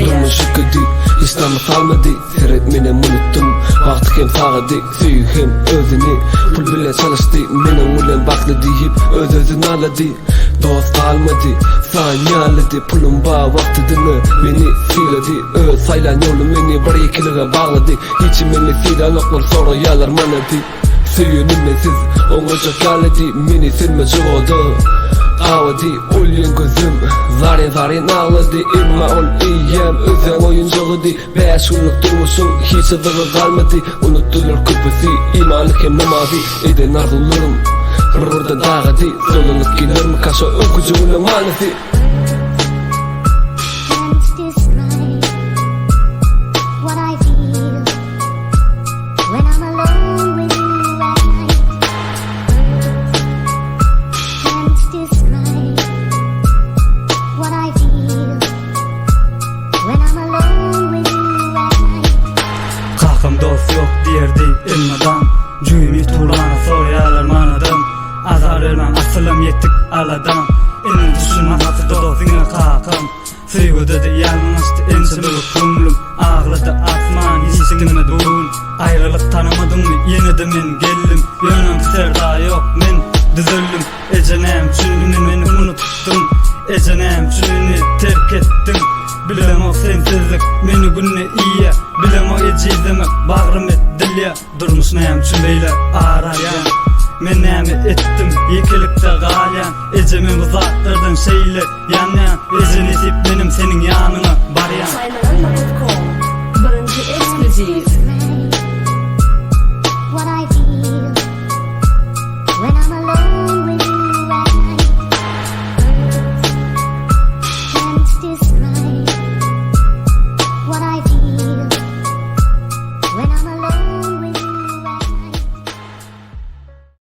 Durmuş yıkıdı, İslam'ı salmadı. Seret menem unuttum, vakti hem sağladı. Süyü hem özünü, pul bile çalıştı. Menem ulen baklı deyip öz-özünü aladı. Dost kalmadı, sanyaladı. Pulum bağ vaktidini beni siledi. Öz saylan yolu beni bir ikiliğe bağladı. İçim beni silanoklar sonra yalar manadı. Süyün ünlesiz, oğucak yaladı. Meni silme çıgodu Avadi ulyen gözüm Zarin ağladı. İlma ol iyiyem özen oyuncuğu di. 5 yıllık durmuşum hiç adığı kalmadı. Unuttulur küpesi imanlık hem namazı. Eden arzularım Rırda dağıdı. Solunluk gelir mi kaşa ökücüğüne manası. Dost yok derdi ilmadan Cüymi tuğlana soruyalar manadan Azar elman asılım yettik aladan Enin düşünme hatı dostine kakam Sıygu dedi yanmıştı ençimilik kumlum Ağladı asman hiçtinme doğun Ayrılık tanımadın mı yine de men geldim Yönüm serda yok men düzüldüm Ecenem çünkü meni unuttum Ecenem çünkü terk ettim Bilem o sensizlik meni günne iyiye Bilem o ecizimi bağrım et dilye Durmuş neyem çünbeyle arayan Men neyemi ettim yekilikte galyan Ecemin uzattırdın şeyle yan Ecen etip benim senin yanına baryan Saylanma.com Birinci ekskluziv